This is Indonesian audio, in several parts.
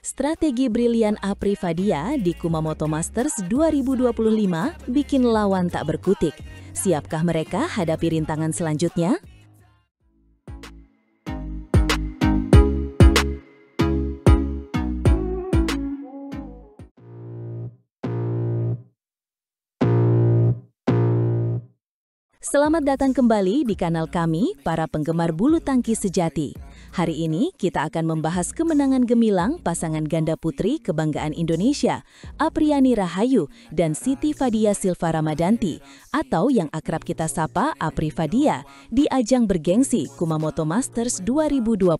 Strategi brilian Apri Fadia di Kumamoto Masters 2025 bikin lawan tak berkutik. Siapkah mereka hadapi rintangan selanjutnya? Selamat datang kembali di kanal kami, para penggemar bulu tangkis sejati. Hari ini kita akan membahas kemenangan gemilang pasangan ganda putri kebanggaan Indonesia, Apriani Rahayu dan Siti Fadia Silva Ramadanti, atau yang akrab kita sapa Apri Fadia, di ajang bergengsi Kumamoto Masters 2025.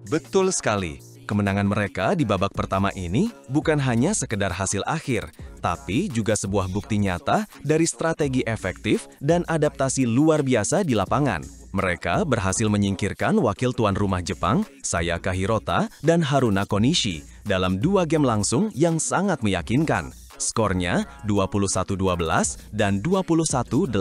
Betul sekali. Kemenangan mereka di babak pertama ini bukan hanya sekedar hasil akhir, tapi juga sebuah bukti nyata dari strategi efektif dan adaptasi luar biasa di lapangan. Mereka berhasil menyingkirkan wakil tuan rumah Jepang, Sayaka Hirota, dan Haruna Konishi dalam 2 game langsung yang sangat meyakinkan. Skornya 21-12 dan 21-18,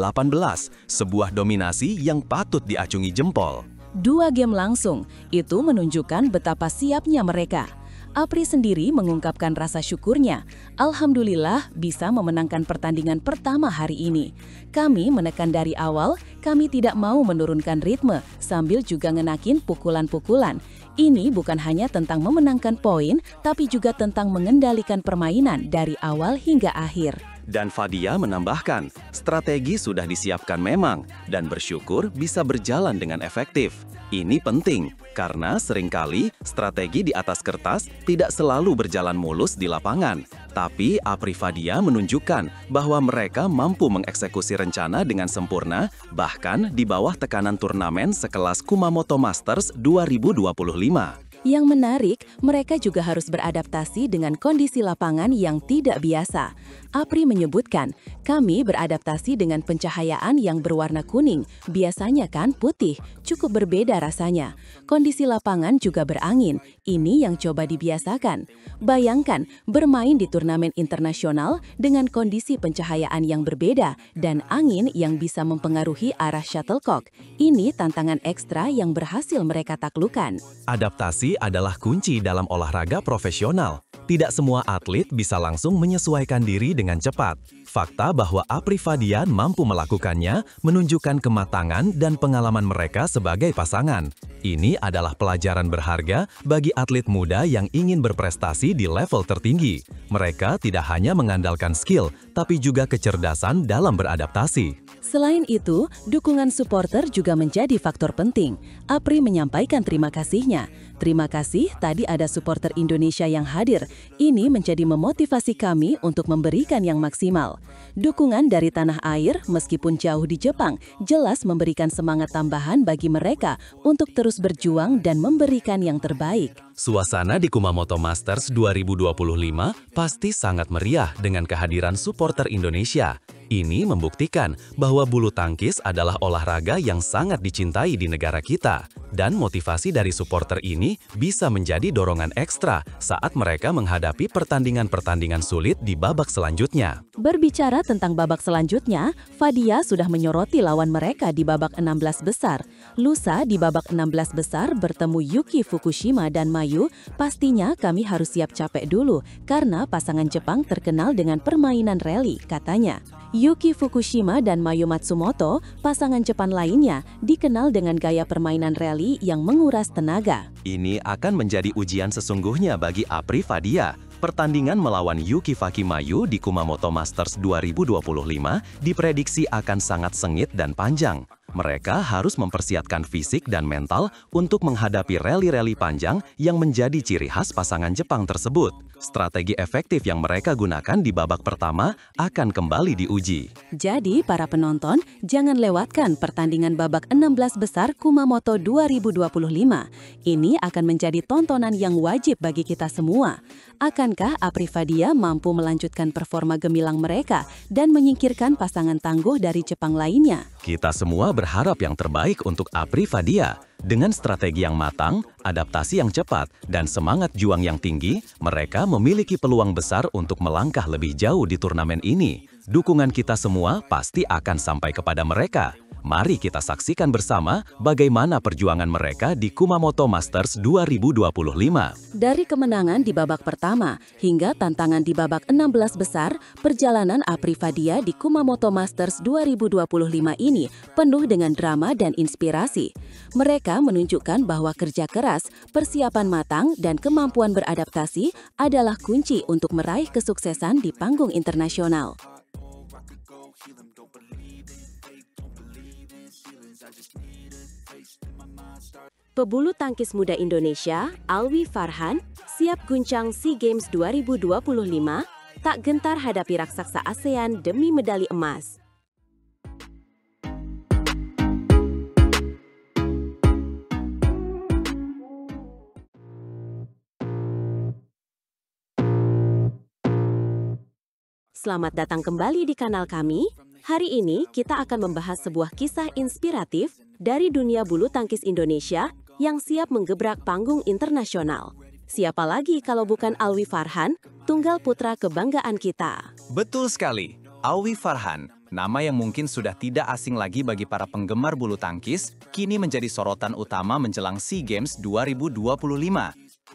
sebuah dominasi yang patut diacungi jempol. 2 game langsung, itu menunjukkan betapa siapnya mereka. Apri sendiri mengungkapkan rasa syukurnya. Alhamdulillah bisa memenangkan pertandingan pertama hari ini. Kami menekan dari awal, kami tidak mau menurunkan ritme, sambil juga ngenakin pukulan-pukulan. Ini bukan hanya tentang memenangkan poin, tapi juga tentang mengendalikan permainan dari awal hingga akhir. Dan Fadia menambahkan, strategi sudah disiapkan memang, dan bersyukur bisa berjalan dengan efektif. Ini penting, karena seringkali strategi di atas kertas tidak selalu berjalan mulus di lapangan. Tapi Apri Fadia menunjukkan bahwa mereka mampu mengeksekusi rencana dengan sempurna, bahkan di bawah tekanan turnamen sekelas Kumamoto Masters 2025. Yang menarik, mereka juga harus beradaptasi dengan kondisi lapangan yang tidak biasa. Apri menyebutkan, kami beradaptasi dengan pencahayaan yang berwarna kuning, biasanya kan putih, cukup berbeda rasanya. Kondisi lapangan juga berangin, ini yang coba dibiasakan. Bayangkan, bermain di turnamen internasional dengan kondisi pencahayaan yang berbeda dan angin yang bisa mempengaruhi arah shuttlecock. Ini tantangan ekstra yang berhasil mereka taklukkan. Adaptasi adalah kunci dalam olahraga profesional. Tidak semua atlet bisa langsung menyesuaikan diri dengan cepat. Fakta bahwa Apri Fadia mampu melakukannya menunjukkan kematangan dan pengalaman mereka sebagai pasangan. Ini adalah pelajaran berharga bagi atlet muda yang ingin berprestasi di level tertinggi. Mereka tidak hanya mengandalkan skill, tapi juga kecerdasan dalam beradaptasi. Selain itu, dukungan supporter juga menjadi faktor penting. Apri menyampaikan terima kasihnya. Terima kasih, tadi ada supporter Indonesia yang hadir. Ini menjadi memotivasi kami untuk memberikan yang maksimal. Dukungan dari tanah air, meskipun jauh di Jepang, jelas memberikan semangat tambahan bagi mereka untuk terus berjuang dan memberikan yang terbaik. Suasana di Kumamoto Masters 2025 pasti sangat meriah dengan kehadiran supporter Indonesia. Ini membuktikan bahwa bulu tangkis adalah olahraga yang sangat dicintai di negara kita. Dan motivasi dari supporter ini bisa menjadi dorongan ekstra saat mereka menghadapi pertandingan-pertandingan sulit di babak selanjutnya. Berbicara tentang babak selanjutnya, Fadia sudah menyoroti lawan mereka di babak 16 besar. Lusa di babak 16 besar bertemu Yuki Fukushima dan Mayu. Pastinya kami harus siap capek dulu, karena pasangan Jepang terkenal dengan permainan rally, katanya. Yuki Fukushima dan Mayu Matsumoto, pasangan Jepang lainnya, dikenal dengan gaya permainan rally yang menguras tenaga. Ini akan menjadi ujian sesungguhnya bagi Apri Fadia. Pertandingan melawan Yuki Fukushima di Kumamoto Masters 2025 diprediksi akan sangat sengit dan panjang. Mereka harus mempersiapkan fisik dan mental untuk menghadapi rally-rally panjang yang menjadi ciri khas pasangan Jepang tersebut. Strategi efektif yang mereka gunakan di babak pertama akan kembali diuji. Jadi, para penonton, jangan lewatkan pertandingan babak 16 besar Kumamoto 2025. Ini akan menjadi tontonan yang wajib bagi kita semua. Akankah Apri Fadia mampu melanjutkan performa gemilang mereka dan menyingkirkan pasangan tangguh dari Jepang lainnya? Kita semua berharap yang terbaik untuk Apri Fadia. Dengan strategi yang matang, adaptasi yang cepat, dan semangat juang yang tinggi, mereka memiliki peluang besar untuk melangkah lebih jauh di turnamen ini. Dukungan kita semua pasti akan sampai kepada mereka. Mari kita saksikan bersama bagaimana perjuangan mereka di Kumamoto Masters 2025. Dari kemenangan di babak pertama hingga tantangan di babak 16 besar, perjalanan Apri Fadia di Kumamoto Masters 2025 ini penuh dengan drama dan inspirasi. Mereka menunjukkan bahwa kerja keras, persiapan matang, dan kemampuan beradaptasi adalah kunci untuk meraih kesuksesan di panggung internasional. Pebulu tangkis muda Indonesia, Alwi Farhan, siap guncang SEA Games 2025, tak gentar hadapi raksasa ASEAN demi medali emas. Selamat datang kembali di kanal kami. Hari ini kita akan membahas sebuah kisah inspiratif dari dunia bulu tangkis Indonesia yang siap menggebrak panggung internasional. Siapa lagi kalau bukan Alwi Farhan, tunggal putra kebanggaan kita. Betul sekali, Alwi Farhan, nama yang mungkin sudah tidak asing lagi bagi para penggemar bulu tangkis, kini menjadi sorotan utama menjelang SEA Games 2025.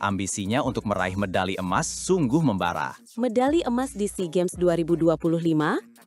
Ambisinya untuk meraih medali emas sungguh membara. Medali emas di SEA Games 2025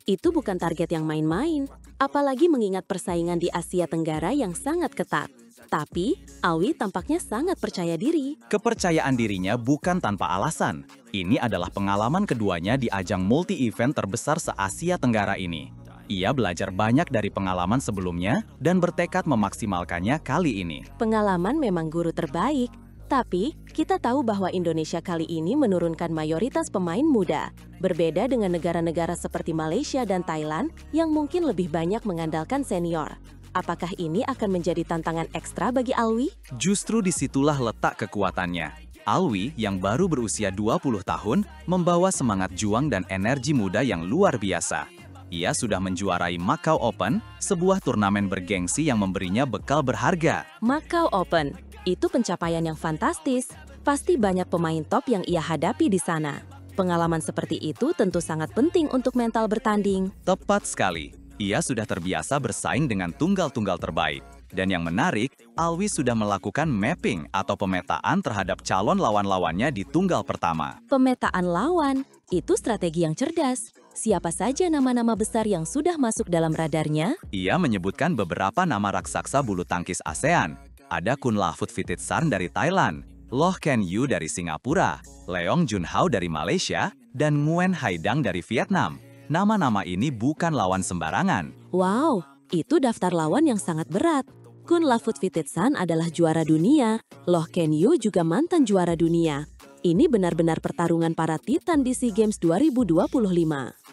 itu bukan target yang main-main, apalagi mengingat persaingan di Asia Tenggara yang sangat ketat. Tapi, Alwi tampaknya sangat percaya diri. Kepercayaan dirinya bukan tanpa alasan. Ini adalah pengalaman keduanya di ajang multi-event terbesar se-Asia Tenggara ini. Ia belajar banyak dari pengalaman sebelumnya dan bertekad memaksimalkannya kali ini. Pengalaman memang guru terbaik. Tapi, kita tahu bahwa Indonesia kali ini menurunkan mayoritas pemain muda. Berbeda dengan negara-negara seperti Malaysia dan Thailand yang mungkin lebih banyak mengandalkan senior. Apakah ini akan menjadi tantangan ekstra bagi Alwi? Justru disitulah letak kekuatannya. Alwi yang baru berusia 20 tahun membawa semangat juang dan energi muda yang luar biasa. Ia sudah menjuarai Macau Open, sebuah turnamen bergengsi yang memberinya bekal berharga. Macau Open. Itu pencapaian yang fantastis. Pasti banyak pemain top yang ia hadapi di sana. Pengalaman seperti itu tentu sangat penting untuk mental bertanding. Tepat sekali. Ia sudah terbiasa bersaing dengan tunggal-tunggal terbaik. Dan yang menarik, Alwi sudah melakukan mapping atau pemetaan terhadap calon lawan-lawannya di tunggal pertama. Pemetaan lawan, itu strategi yang cerdas. Siapa saja nama-nama besar yang sudah masuk dalam radarnya? Ia menyebutkan beberapa nama raksasa bulu tangkis ASEAN. Ada Kunlavut Vititsarn dari Thailand, Loh Ken Yew dari Singapura, Leong Junhao dari Malaysia, dan Nguyen Hai Dang dari Vietnam. Nama-nama ini bukan lawan sembarangan. Wow, itu daftar lawan yang sangat berat. Kunlavut Vititsarn adalah juara dunia, Loh Ken Yew juga mantan juara dunia. Ini benar-benar pertarungan para titan di SEA Games 2025.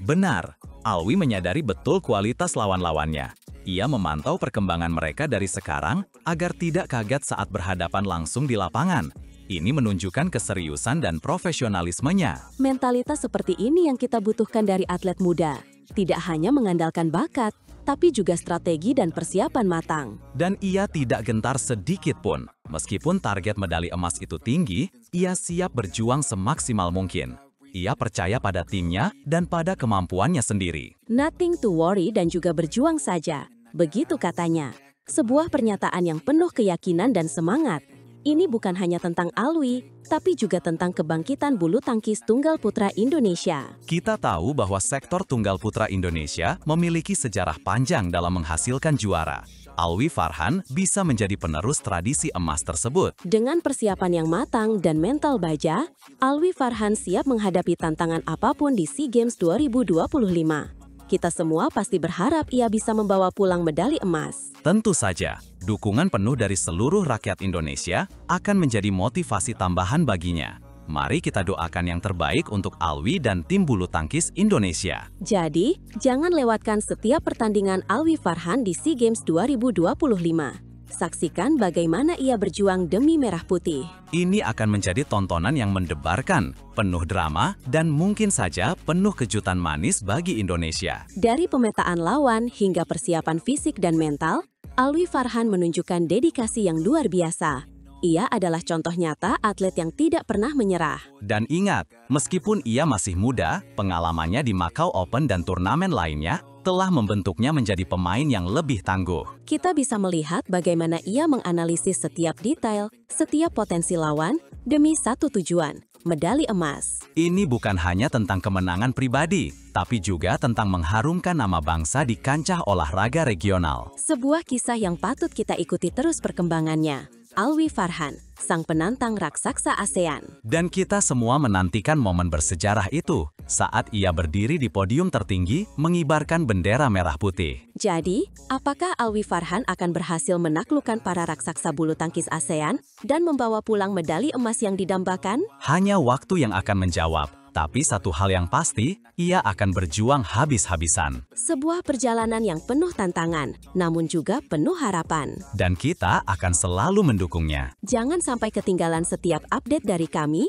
Benar, Alwi menyadari betul kualitas lawan-lawannya. Ia memantau perkembangan mereka dari sekarang agar tidak kaget saat berhadapan langsung di lapangan. Ini menunjukkan keseriusan dan profesionalismenya. Mentalitas seperti ini yang kita butuhkan dari atlet muda. Tidak hanya mengandalkan bakat, tapi juga strategi dan persiapan matang. Dan ia tidak gentar sedikit pun. Meskipun target medali emas itu tinggi, ia siap berjuang semaksimal mungkin. Ia percaya pada timnya dan pada kemampuannya sendiri. Nothing to worry dan juga berjuang saja. Begitu katanya. Sebuah pernyataan yang penuh keyakinan dan semangat. Ini bukan hanya tentang Alwi, tapi juga tentang kebangkitan bulu tangkis tunggal putra Indonesia. Kita tahu bahwa sektor tunggal putra Indonesia memiliki sejarah panjang dalam menghasilkan juara. Alwi Farhan bisa menjadi penerus tradisi emas tersebut. Dengan persiapan yang matang dan mental baja, Alwi Farhan siap menghadapi tantangan apapun di SEA Games 2025. Kita semua pasti berharap ia bisa membawa pulang medali emas. Tentu saja, dukungan penuh dari seluruh rakyat Indonesia akan menjadi motivasi tambahan baginya. Mari kita doakan yang terbaik untuk Alwi dan tim bulu tangkis Indonesia. Jadi, jangan lewatkan setiap pertandingan Alwi Farhan di SEA Games 2025. Saksikan bagaimana ia berjuang demi merah putih. Ini akan menjadi tontonan yang mendebarkan, penuh drama, dan mungkin saja penuh kejutan manis bagi Indonesia. Dari pemetaan lawan hingga persiapan fisik dan mental, Alwi Farhan menunjukkan dedikasi yang luar biasa. Ia adalah contoh nyata atlet yang tidak pernah menyerah. Dan ingat, meskipun ia masih muda, pengalamannya di Macau Open dan turnamen lainnya telah membentuknya menjadi pemain yang lebih tangguh. Kita bisa melihat bagaimana ia menganalisis setiap detail, setiap potensi lawan, demi satu tujuan, medali emas. Ini bukan hanya tentang kemenangan pribadi, tapi juga tentang mengharumkan nama bangsa di kancah olahraga regional. Sebuah kisah yang patut kita ikuti terus perkembangannya. Alwi Farhan, sang penantang raksasa ASEAN. Dan kita semua menantikan momen bersejarah itu, saat ia berdiri di podium tertinggi, mengibarkan bendera merah putih. Jadi, apakah Alwi Farhan akan berhasil menaklukkan para raksasa bulu tangkis ASEAN dan membawa pulang medali emas yang didambakan? Hanya waktu yang akan menjawab. Tapi satu hal yang pasti, ia akan berjuang habis-habisan. Sebuah perjalanan yang penuh tantangan, namun juga penuh harapan. Dan kita akan selalu mendukungnya. Jangan sampai ketinggalan setiap update dari kami,